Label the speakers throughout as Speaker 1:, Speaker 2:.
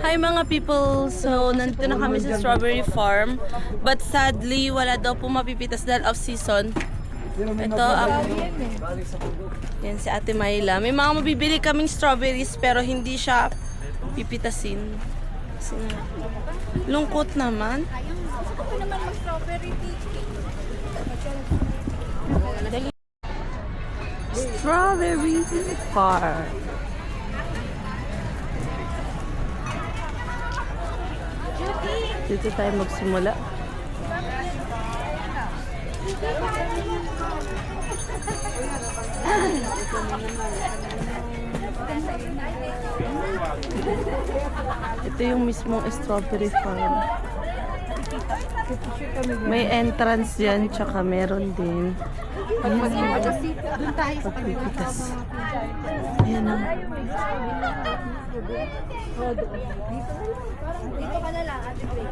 Speaker 1: Hi mga people! So, nandito na kami sa strawberry farm. But sadly, wala daw po mapipitas dahil off-season. Ito, yan si Ate Mayla. May mga mabibili kaming strawberries pero hindi siya pipitasin. Kasi lungkot naman.
Speaker 2: Gusto ko naman mag-strawberry tea.
Speaker 1: Strawberry farm. Dito tayo magsimula. Ito yung mismong strawberry farm. May entrance yan, tsaka meron din.
Speaker 2: Doon tayo sa
Speaker 1: pagpipitas. Ayan o.
Speaker 2: Dito ka na lang, Ate Faye.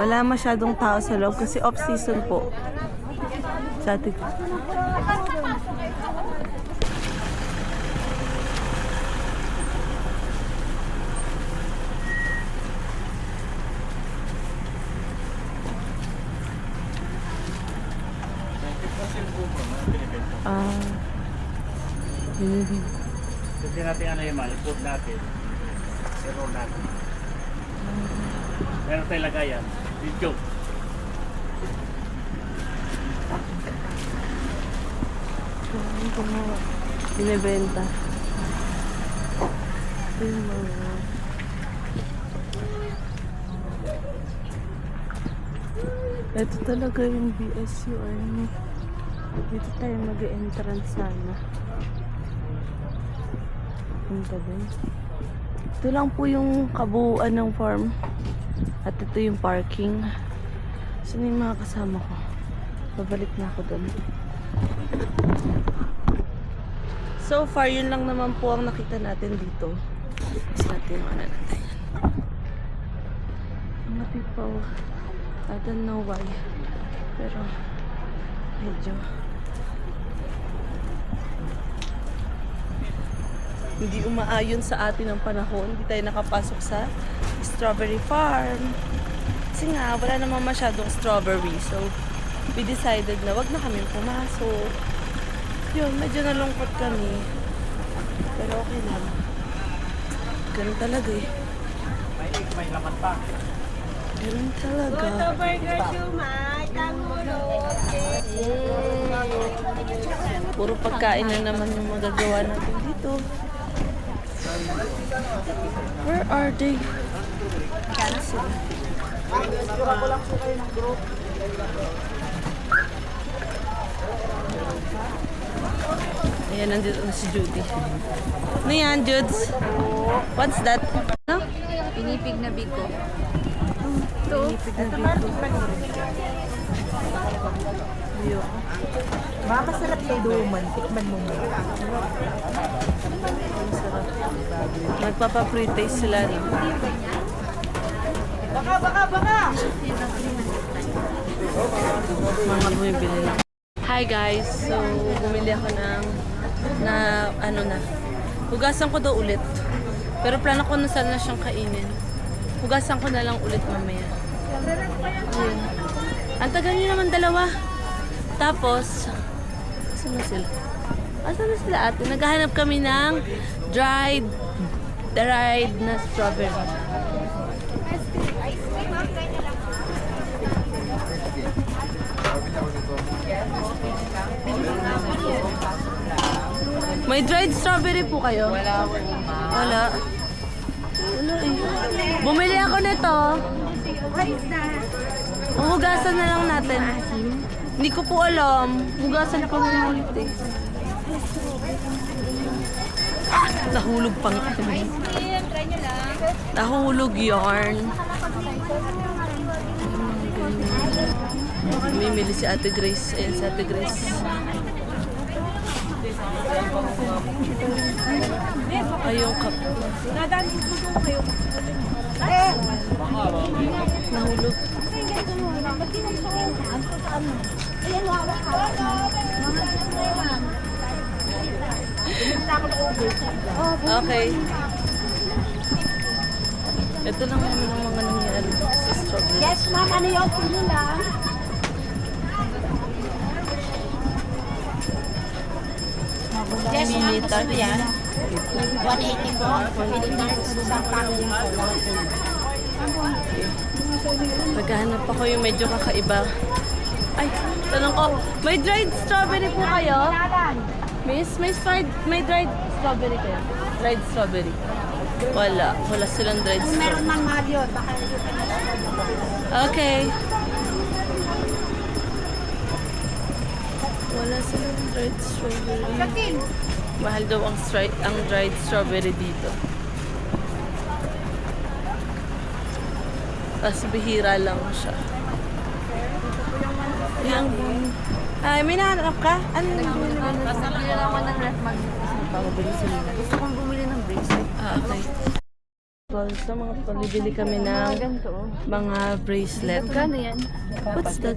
Speaker 1: Wala masyadong tao sa loob kasi off-season po. Sa atin.
Speaker 3: Hindi natin ano yung malipod natin. Zero natin. Meron tayong lagayan. Video.
Speaker 1: Binibenta. Ito yung mga... Ito talaga yung BSU. Ano? Dito tayo mag-entrance sana. Punta din. Ito lang po yung kabuuan ng farm. At ito yung parking. Saan yung mga kasama ko? Babalik na ako doon. So far, yun lang naman po ang nakita natin dito. Sa natin yung ano natin. Mga people, I don't know why. Pero, medyo hindi umaayon sa atin ang panahon. Hindi tayo nakapasok sa strawberry farm. Kasi nga, wala naman masyadong strawberry. So, we decided na wag na kami pumasok. Yun, medyo nalungkot kami. Pero okay lang. Ganun talaga eh.
Speaker 3: May laman pa.
Speaker 1: Ganun talaga.
Speaker 2: Burger shumai, tanghulog.
Speaker 1: Puro pagkain na naman yung magagawa natin dito. Where are they? Ayan, nandito na si Judy. Ano yan, Judes? What's that? No?
Speaker 2: Pinipig na bigo.
Speaker 1: Pinipig na dito. Ayoko.
Speaker 4: Baka masarap kay Duman. Tikman mo mo.
Speaker 1: Masarap. Nagpapa-pre-taste sila. No?
Speaker 4: Baka!
Speaker 1: Mga bumibili na. Hi guys! So, bumili ako ng hugasan ko daw ulit. Pero plano ko na sana siyang kainin. Hugasan ko na lang ulit mamaya. Ayun. Ang tagal niyo naman dalawa. Tapos, asan na sila? Asan na sila ate? Naghahanap kami ng dried na strawberry. May dried strawberry po kayo? Wala. Wala eh. Bumili ako nito. Hugasan na lang natin. Hindi ko po alam. Hugasan ko na lang ulit eh. Nahulog pang nahulog yarn. Mimili si Ate Grace. Ayan si Ate Grace. Ayong cup. Nahulog. Okay. Ito lang naman ang mga nangyari sa strawberry.
Speaker 2: Yes, ma'am. Ano yun? Pili lang. Yes, ma'am.
Speaker 1: Mini
Speaker 2: Gusto
Speaker 1: tart.
Speaker 2: mo yan? 180 po. Pili tarts. Isang pack yung
Speaker 1: Maghahanap ako yung medyo kakaiba. Ay, tanong ko, may dried strawberry po kayo? Miss, may dried strawberry kayo? Dried strawberry. Wala silang dried
Speaker 2: Kung meron
Speaker 1: strawberry.
Speaker 2: man mahal yun, baka yun na
Speaker 1: Okay. Wala silang dried strawberry. Mahal daw ang dried strawberry dito. Tapos bihira lang siya. Yung... Ay, may nahanap ka? Ano yung
Speaker 2: Tapos nabili lang ako ng ref mag-isang pababili sila. Gusto kong bumili ng bracelet.
Speaker 1: okay. So, mga palibili kami ng
Speaker 2: Ganito.
Speaker 1: mga bracelet.
Speaker 2: Magkano yan?
Speaker 1: What's that?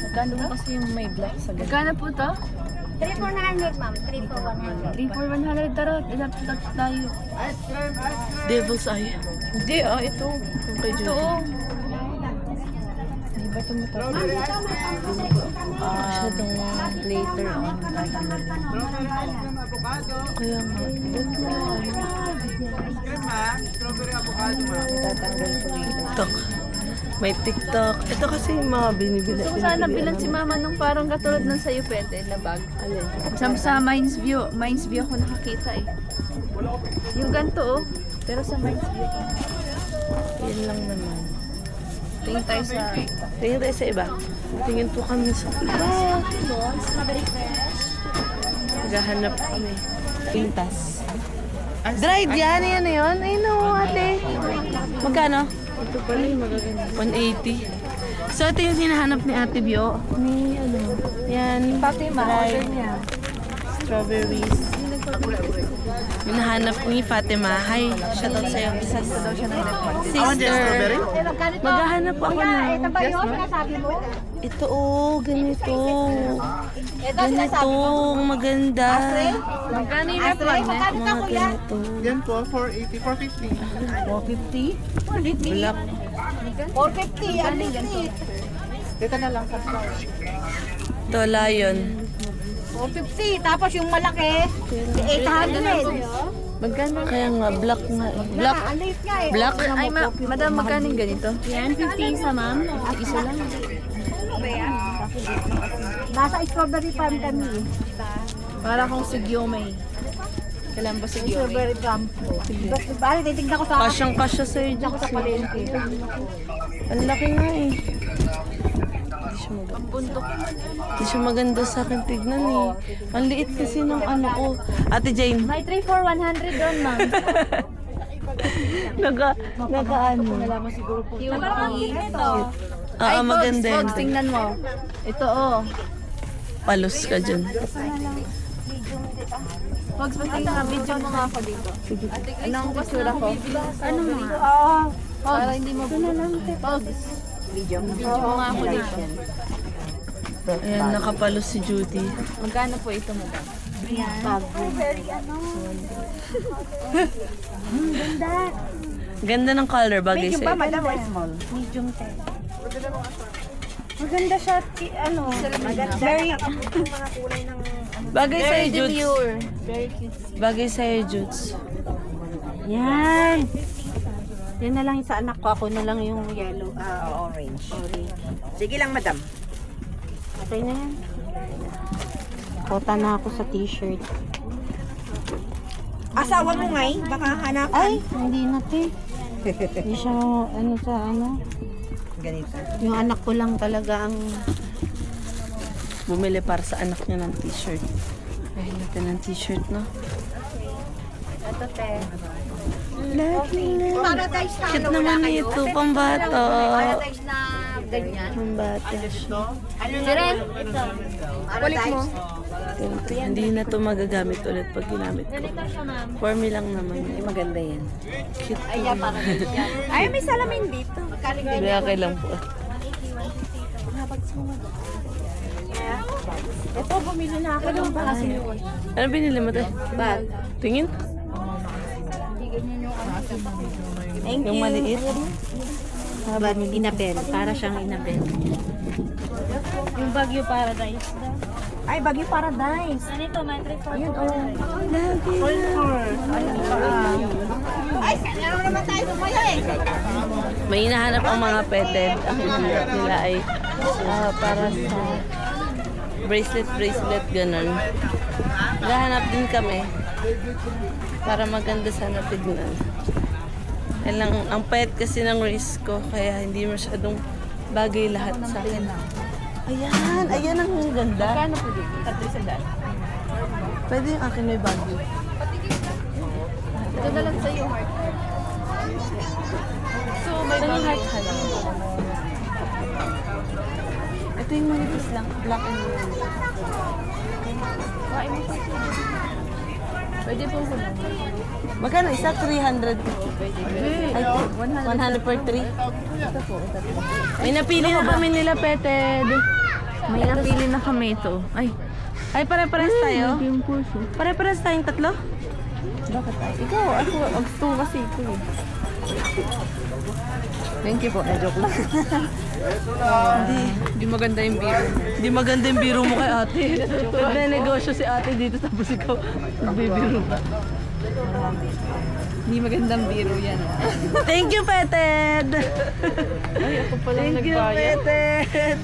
Speaker 2: Magkano mo kasi yung may black sa ganito? Magkano po to?
Speaker 5: 3 for 100, ma'am. 3 for 100.
Speaker 2: 3 for 100 tarot. Ilan tayo?
Speaker 1: Devil's Eye.
Speaker 2: Hindi, ito.
Speaker 1: Yung kay
Speaker 2: Ito,
Speaker 1: Judy.
Speaker 2: Di ba ito matapos?
Speaker 1: Masyadong
Speaker 2: Later on.
Speaker 1: kaya nga.
Speaker 2: Tatanggal ko later.
Speaker 1: TikTok. May TikTok. Ito kasi yung mga binibili.
Speaker 2: Gusto ko sana bilan si mama nung parang katulad ng sa'yo pwede na bag. Sa Mines View ako nakakita eh. Yung ganito oh. Pero sa Mines View.
Speaker 1: Yan lang naman.
Speaker 2: Tingin tayo sa...
Speaker 1: Tingin tayo sa iba. Tingin po kami sa iba. Naghahanap kami. Pintas. Dried yan. Yan na yun. Ay no, ate. Magkano? Ito pala yung magaganda. 180. So, ito yung hinahanap ni Ate Bio. Ni ano. Yan.
Speaker 2: Fatima, order niya.
Speaker 1: Strawberries. Hinahanap ni Fatima. Hi, shoutout sa'yo.
Speaker 2: Isa daw siya ng ref.
Speaker 1: Sister. Maghahanap ako ng...
Speaker 5: Ito ba yun? Sinasabi mo?
Speaker 1: Ito oh, ganito. Ganitong maganda.
Speaker 2: Magkano yung ref one eh?
Speaker 1: Mga ganito.
Speaker 3: Yan po, 480, 450.
Speaker 1: 450? Black.
Speaker 5: 450. Ang liit.
Speaker 3: Dito na lang sa
Speaker 1: Ito, lion.
Speaker 5: 450. Tapos yung malaki, 800.
Speaker 1: Magkano? Kaya nga, black nga. Black.
Speaker 5: Ang liit nga eh.
Speaker 1: Black?
Speaker 2: Ay, madam, magkano yung ganito?
Speaker 5: Yan, 50 isa, ma'am.
Speaker 2: Isa lang.
Speaker 5: Nasa strawberry farm kami.
Speaker 2: Para akong sigyomay. Kailan ba sigyomay?
Speaker 5: Strawberry farm. Bali, titignan ko sa
Speaker 1: Kasyang-kasya sa'yo dyan.
Speaker 5: sa palengke.
Speaker 1: Ang laki nga eh. Hindi siya maganda.
Speaker 2: Bundok.
Speaker 1: Hindi siya maganda sa akin tignan eh. Ang liit kasi ng ano ko. Ate Jane.
Speaker 5: May 3 for 100 doon, ma'am.
Speaker 1: Naka-ano.
Speaker 2: Yung
Speaker 5: Ito.
Speaker 1: Oo, maganda yan.
Speaker 2: Pogs, tingnan mo. Ito oh.
Speaker 1: Palos ka dyan.
Speaker 2: Pogs, patingin nga. Video mo nga ako dito. Anong kusura ko? Ano mo? Para hindi mo... Pogs. Video mo nga ako dito.
Speaker 1: Ayan, nakapalos si Judy.
Speaker 2: Magkano po ito mo ba?
Speaker 5: Ganda.
Speaker 1: Ganda ng color, bagay
Speaker 5: Medium ba,
Speaker 1: sa'yo.
Speaker 5: madam? Or small? Medium 10. Maganda siya, ano, maganda. Very, mga kulay ng,
Speaker 1: Bagay sa'yo, Judes.
Speaker 2: Demure. Very cute.
Speaker 1: Bagay sa'yo, Judes.
Speaker 5: yan. Yan na lang sa anak ko, ako na lang yung yellow, orange.
Speaker 4: Sige lang, madam.
Speaker 5: Okay na yan. Kota na ako sa t-shirt.
Speaker 4: Asawa mo ngay, baka hanapan.
Speaker 5: Ay, hindi na te. Hindi siya, ano sa ano.
Speaker 4: Ganito.
Speaker 5: Yung anak ko lang talaga ang...
Speaker 1: Bumili para sa anak niya ng t-shirt. Ay, natin ng t-shirt, no?
Speaker 5: Ito te.
Speaker 2: Paradise na
Speaker 1: Cute naman ito, pambato.
Speaker 2: Paradise na ganyan.
Speaker 1: Pambata siya.
Speaker 2: Siren, kulit mo.
Speaker 1: Hindi na to magagamit ulit pag ginamit ko. For me lang naman.
Speaker 2: Maganda yan.
Speaker 1: Cute.
Speaker 2: Ay, paradise yan.
Speaker 5: Ay, may salamin dito.
Speaker 1: Kaya kailang po.
Speaker 5: Ito, bumili na ako ng bag.
Speaker 1: Ano binili mo tayo?
Speaker 5: Bag.
Speaker 1: Tingin?
Speaker 5: Thank
Speaker 1: Yung
Speaker 5: you.
Speaker 1: maliit.
Speaker 5: Bag, Inabel. Para siyang Inabel. Yung Baguio Paradise daw.
Speaker 4: Ay, Baguio Paradise.
Speaker 5: Ano ito? May 3
Speaker 4: Ayun, oh. Ay, ano naman tayo sumaya eh.
Speaker 1: May hinahanap ang mga peted. Ang hinahanap nila ay para sa bracelet, ganun. Naghahanap din kami para maganda sana tignan. Yan lang, ang pet kasi ng wrist ko, kaya hindi masyadong bagay lahat sa akin. Ayan ang ganda.
Speaker 2: Kano po dito? 300.
Speaker 1: Pwede yung akin may bagyo.
Speaker 2: Ito na lang sa'yo, heart. So, may
Speaker 1: Heart lang. Ito yung manipis lang, black and white.
Speaker 2: Pwede po ko lang.
Speaker 1: Magkano isa? 300. Ay, 100 per 3. May napili na kami nila, peted.
Speaker 2: May napili na kami ito.
Speaker 1: Ay, pare-pares tayo? Pare-pares tayong tatlo?
Speaker 2: Bakit tayo? Ikaw, ako, gusto ko kasi ito eh. Thank you po, na-joke lang. Hindi maganda yung biro.
Speaker 1: Hindi maganda yung biro mo kay ate. Nagbe-negosyo si ate dito tapos ikaw nagbibiro ka.
Speaker 2: Hindi magandang biro yan.
Speaker 1: Thank you, peted!
Speaker 2: Ay, ako pala
Speaker 1: Thank you, peted!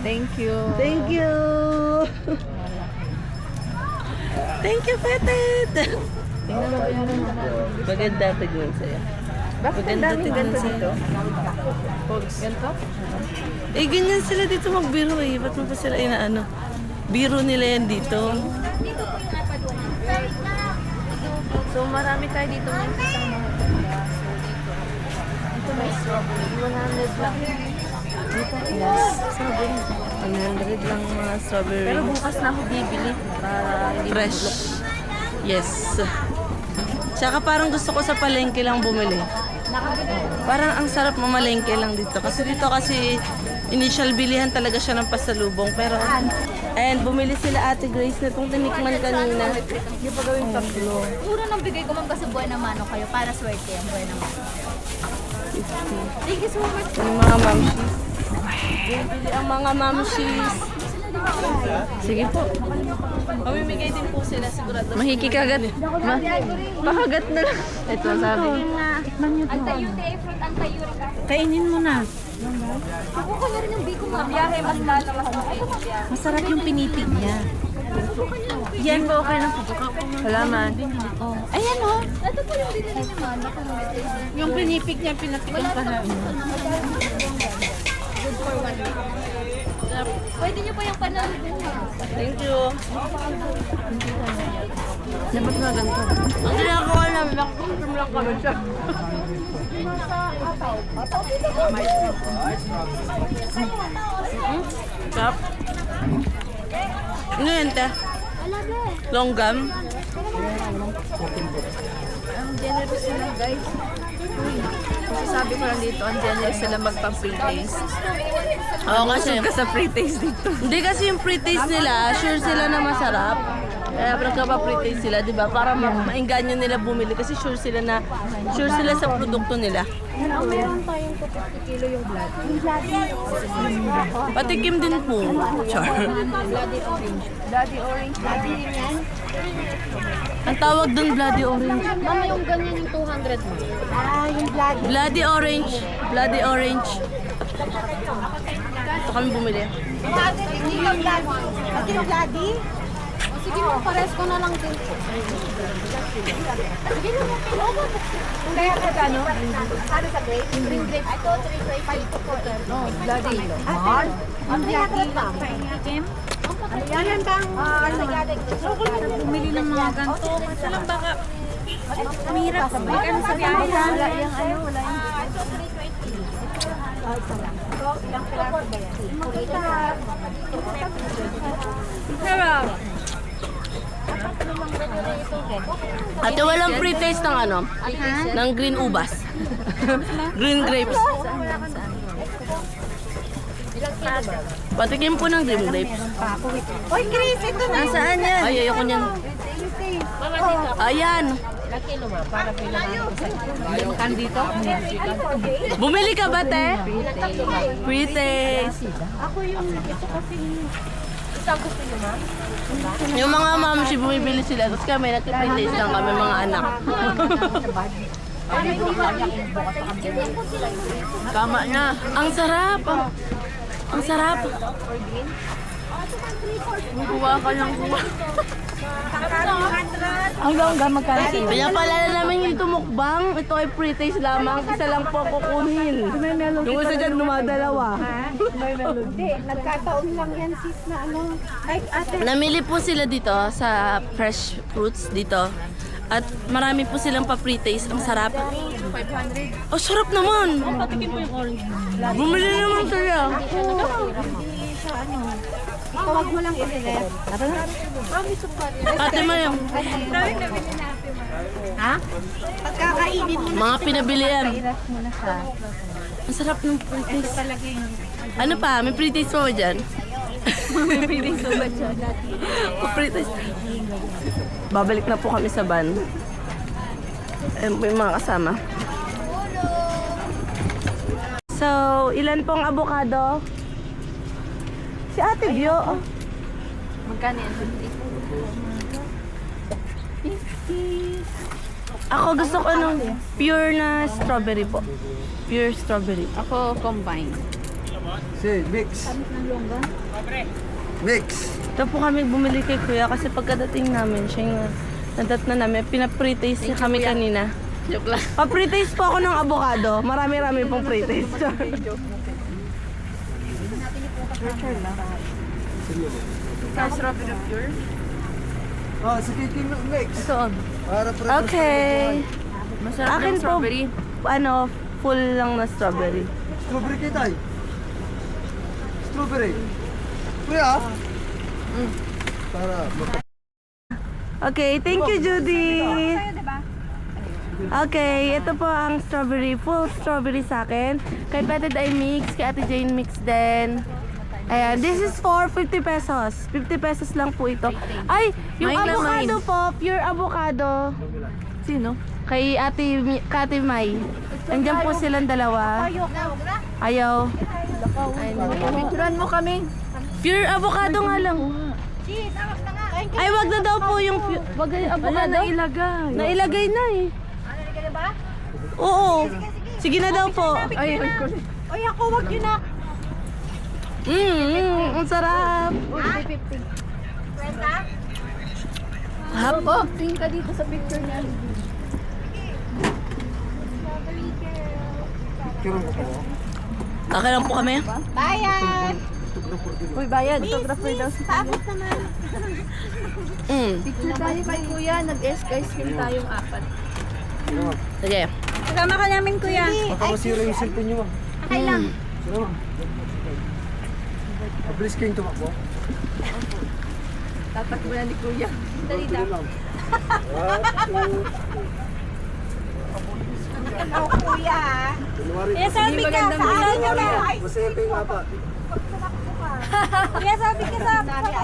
Speaker 2: Thank you.
Speaker 1: Thank you! Thank you, peted! Maganda tignan sa'yo.
Speaker 2: Bakit ang
Speaker 1: Maganda
Speaker 2: daming
Speaker 1: tignan
Speaker 2: ganito
Speaker 1: sa'yo.
Speaker 2: dito? Ganito?
Speaker 1: Eh, ganyan sila dito magbiro eh. Ba't mo pa sila inaano? Biro nila yan dito.
Speaker 2: So, marami tayo dito ng isang mga tanda. So, dito. Ito may strawberry. 100 lang. Dito, yes. Strawberry.
Speaker 1: 100 lang mga strawberry.
Speaker 2: Pero bukas na ako bibili para hindi
Speaker 1: Fresh. Yes. Tsaka parang gusto ko sa palengke lang bumili. Parang ang sarap mamalengke lang dito. Kasi dito kasi initial bilihan talaga siya ng pasalubong. Pero, and bumili sila Ate Grace na itong tinikman kanina.
Speaker 2: Hindi pa gawin tatlo.
Speaker 6: Puro nang bigay ko man kasi buhay na mano kayo para swerte ang buhay na mano. Thank you so much.
Speaker 1: Yung mga mamshis. Bumili ang mga mamshis. Sige po. Mamimigay din po sila sigurado.
Speaker 2: Mahikikagat. Pakagat na lang. Ito sabi.
Speaker 6: Anti-UTI fruit, anti-uric acid.
Speaker 5: Kainin mo na.
Speaker 6: Subukan na rin yung biko mo. Biyahe, mas lalakas mo kayo.
Speaker 5: Masarap yung pinipig niya.
Speaker 2: Yan po, okay na po. Salamat.
Speaker 5: Oh. Ayan oh.
Speaker 6: Ito po yung binili ni Mano.
Speaker 5: Yung pinipig niya, pinatikim pa na.
Speaker 6: Pwede niyo po yung panahon din.
Speaker 1: Thank you.
Speaker 2: Dapat na ganito.
Speaker 1: Ang ginagawa namin, nakukusum lang kami siya. Kap. Ano yan, te? Longgam?
Speaker 2: Ang generous nila, guys. Sabi ko lang dito, ang generous sila magpa-free taste.
Speaker 1: Oo, kasi.
Speaker 2: Ka sa free taste dito.
Speaker 1: Hindi kasi yung pre-taste nila, sure sila na masarap. Kaya nagkapa-pre-taste sila, di ba? Para maingganyo nila bumili kasi sure sila sa produkto nila.
Speaker 6: Meron tayong 250 kilo yung blood. Yung blood
Speaker 1: Patikim din po. Char.
Speaker 6: Bloody orange.
Speaker 2: Bloody orange.
Speaker 6: Bloody rin yan.
Speaker 1: Ang tawag doon, bloody orange.
Speaker 6: Mama, yung ganyan yung 200 mo.
Speaker 4: Yung blood.
Speaker 1: Bloody orange. Bloody orange. Ito kami bumili.
Speaker 4: Hindi yung blood. Pati yung bloody.
Speaker 6: O sige mo, pares ko na lang din. Sige mo,
Speaker 4: Kaya kagano? Ano sa grade?
Speaker 6: green grape. Ito, 325.
Speaker 2: No, bloody.
Speaker 4: Mahal? Ang bloody.
Speaker 6: Kim?
Speaker 4: Yan bang
Speaker 5: Bumili ng mga ganito. Kasi lang baka mahirap. Ano sa biyahe lang.
Speaker 2: Wala yung ano, wala yung...
Speaker 1: Ate, walang pre-taste ng ano? Ng green ubas. Green grapes. Patikim po ng dream grapes.
Speaker 5: Oy, Chris, ito na.
Speaker 1: Nasaan yan? Ay, ayoko niyan. Ayan. Bumili ka ba, te? Free taste. Yung mga mamsi bumibili sila, tapos kami nag-free taste lang kami mga anak. Tama na. Ang sarap. Ang sarap. Kuha ka ng kuha.
Speaker 5: Hanggang magkano sa'yo?
Speaker 1: Kaya pala na namin yung mukbang. Ito ay free taste lamang. Isa lang po kukunin. Yung isa dyan dumadalawa.
Speaker 5: Hindi, nagkataon lang yan sis na ano. Ay, ate.
Speaker 1: Namili po sila dito sa fresh fruits dito. At marami po silang pa-free taste. Ang sarap. 500. Oh, sarap naman. Patikin po yung orange. Bumili naman sila.
Speaker 5: Tawag mo lang i-ref.
Speaker 1: Ate Mayang.
Speaker 5: Ha? Pagkakainin mo
Speaker 1: Mga pinabilian.
Speaker 5: i-ref mo na siya.
Speaker 1: Ang sarap ng free taste. Ano pa? May free taste pa ba dyan? May free taste pa ba dyan? Free taste. Babalik na po kami sa van. Ayan po yung mga kasama. So, ilan pong avocado? Si Ate Bio.
Speaker 2: Magkano yan?
Speaker 1: Ako gusto ko ng pure na strawberry po. Pure strawberry.
Speaker 2: Ako, combine.
Speaker 7: Si, mix. Mix.
Speaker 1: Ito po kami bumili kay Kuya kasi pagkadating namin, siya yung nadat na namin. Pina-pre-taste niya kami kanina.
Speaker 2: Joke lang.
Speaker 1: Pa-pre-taste po ako ng avocado. Marami-rami pong pre-taste.
Speaker 2: Strawberry pure.
Speaker 7: Oh, si Kiki mix.
Speaker 1: So,
Speaker 7: Para
Speaker 1: okay.
Speaker 2: Masarap
Speaker 1: Akin
Speaker 2: ng strawberry.
Speaker 1: po, ano, full lang na strawberry.
Speaker 7: Strawberry kayo tayo. Strawberry. Kuya? Para
Speaker 1: Okay, thank you, Judy. Okay, ito po ang strawberry. Full strawberry sa akin. Kay Petted ay mix, kay Ate Jane mix din. Ayan, this is for 50 pesos. 50 pesos lang po ito. Ay, yung
Speaker 2: Mine na
Speaker 1: avocado po, pure avocado.
Speaker 2: Sino?
Speaker 1: Kay Ate May. Nandiyan po silang dalawa. Ayaw.
Speaker 2: Picturean mo kami.
Speaker 1: Pure avocado nga lang. Ay, wag na daw po yung wag yung avocado.
Speaker 2: Nailagay.
Speaker 1: Nailagay na eh.
Speaker 4: Nalagay na ba?
Speaker 1: Oo. Sige na daw po.
Speaker 2: Ay, ko.
Speaker 5: Oy, ako wag yun na.
Speaker 1: Ang sarap.
Speaker 4: 20?
Speaker 1: Hap.
Speaker 2: Oh, tingin ka dito sa picture niya.
Speaker 7: Kirong ko po.
Speaker 1: Okay lang po kami.
Speaker 4: Bayan!
Speaker 2: Uy, bayad. Photographer daw.
Speaker 4: Paabot naman.
Speaker 2: Picture tayo kay Kuya. Nag-ice cream tayong apat.
Speaker 1: Sige.
Speaker 5: Kasama ka namin, kuya.
Speaker 7: Baka masira yung cellphone nyo.
Speaker 4: Okay lang.
Speaker 7: Sino? Mabilis kayong tumakbo.
Speaker 2: Tatakbo na ni Kuya. Dali
Speaker 7: Tuloy lang.
Speaker 4: Ikaw, kuya.
Speaker 7: Kunwari,
Speaker 5: Sabi ka, saan nyo na?
Speaker 7: masaya kayong apat.
Speaker 5: Kuya, sabi ka sa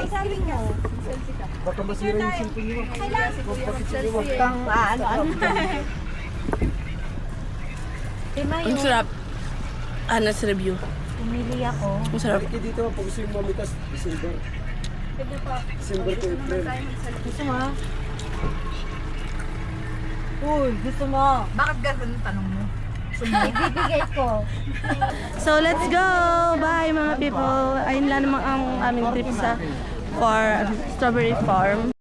Speaker 5: sabi nyo.
Speaker 7: Baka masira yung cellphone nyo. Pakitsili mo.
Speaker 5: Kang ano.
Speaker 1: Ang sarap. Honest review.
Speaker 5: Pumili ako.
Speaker 1: Ang sarap.
Speaker 7: Balik kayo dito pag gusto yung mamitas. December. December to April.
Speaker 5: Gusto mo? Uy, gusto mo?
Speaker 2: Bakit ganun tanong mo?
Speaker 5: Ibibigay ko.
Speaker 1: So, let's go! Bye mga people! Ayun lang naman ang aming trip sa Strawberry Farm.